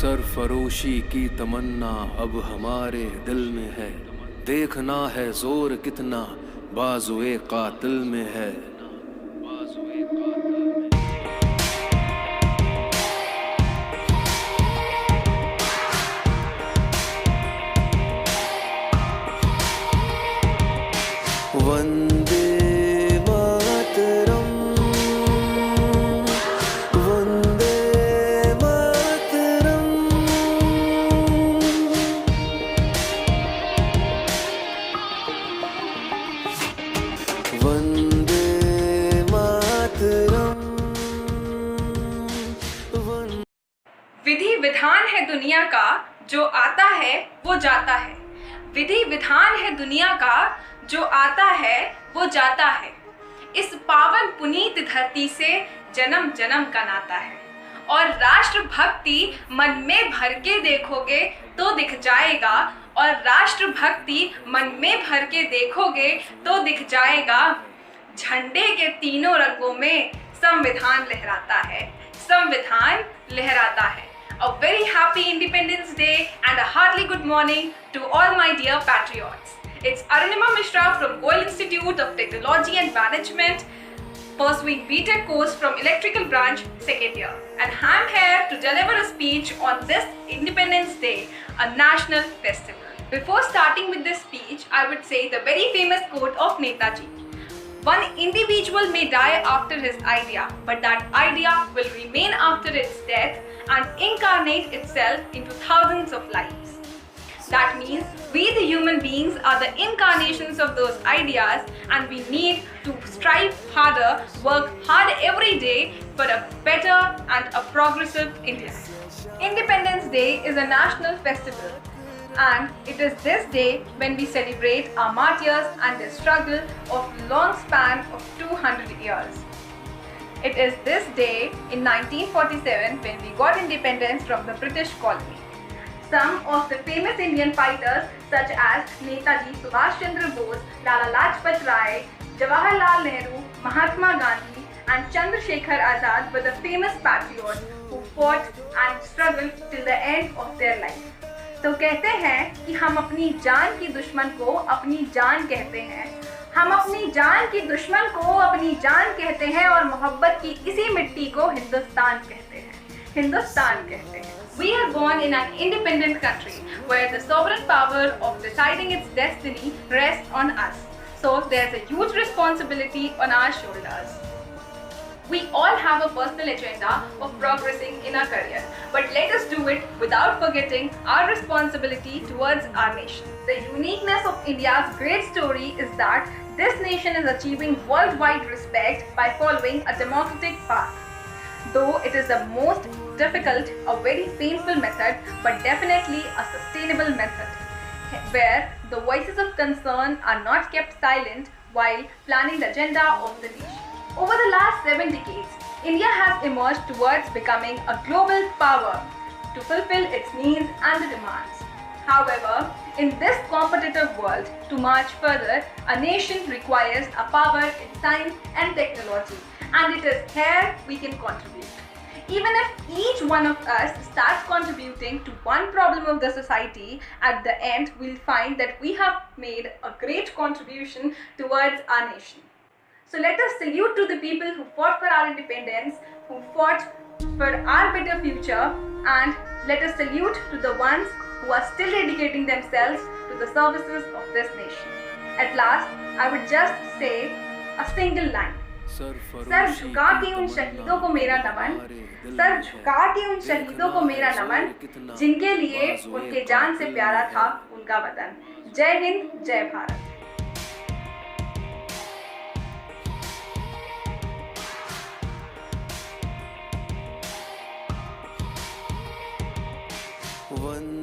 सरफरोशी की तमन्ना अब हमारे दिल में है, देखना है जोर कितना बाजुए कातिल में है। वंदे मातरम, वंदे मातरम। वंदे मातरम। विधि विधान है दुनिया का, जो आता है वो जाता है। विधि विधान है दुनिया का, जो आता है वो जाता है। इस पावन पुनीत धरती से जन्म जन्म का नाता है। और राष्ट्र भक्ति मन में भर के देखोगे तो दिख जाएगा। और राष्ट्र भक्ति मन में भर के देखोगे तो दिख जाएगा। झंडे के तीनों रंगों में संविधान लहराता है, संविधान लहराता है। A very happy Independence Day and a heartily good morning to all my dear patriots. It's Arunima Mishra from Goel Institute of Technology and Management, pursuing BTech course from Electrical Branch, second year. And I'm here to deliver a speech on this Independence Day, a national festival. Before starting with this speech, I would say the very famous quote of Netaji. One individual may die after his idea, but that idea will remain after its death and incarnate itself into thousands of lives. That means we the human beings are the incarnations of those ideas, and we need to strive harder, work hard every day for a better and a progressive India. Independence Day is a national festival, and it is this day when we celebrate our martyrs and their struggle of long span of 200 years. It is this day in 1947 when we got independence from the British colony. Some of the famous Indian fighters such as Netaji Subhash Chandra Bose, Lala Lajpat Rai, Jawaharlal Nehru, Mahatma Gandhi and Chandrasekhar Azad were the famous patriots who fought and struggled till the end of their life. तो कहते हैं कि हम अपनी जान की दुश्मन को अपनी जान कहते हैं, हम अपनी जान की दुश्मन को अपनी जान कहते हैं और मोहब्बत की इसी मिट्टी को हिंदुस्तान कहते हैं, हिंदुस्तान कहते हैं। We are born in an independent country where the sovereign power of deciding its destiny rests on us. So there's a huge responsibility on our shoulders. We all have a personal agenda of progressing in our career, but let us do it without forgetting our responsibility towards our nation. The uniqueness of India's great story is that this nation is achieving worldwide respect by following a democratic path. Though it is the most difficult, a very painful method, but definitely a sustainable method, where the voices of concern are not kept silent while planning the agenda of the nation. Over the last 7 decades, India has emerged towards becoming a global power to fulfill its needs and demands. However, in this competitive world, to march further, a nation requires a power in science and technology, and it is here we can contribute. Even if each one of us starts contributing to one problem of the society, at the end we'll find that we have made a great contribution towards our nation. So let us salute to the people who fought for our independence, who fought for our better future, and let us salute to the ones who are still dedicating themselves to the services of this nation. At last, I would just say a single line. Sir झुका के उन शहीदों को मेरा नमन, sir झुका के उन शहीदों को मेरा नमन, जिनके लिए उनके जान से प्यारा था उनका वतन। जय हिंद, जय भारत। वंदे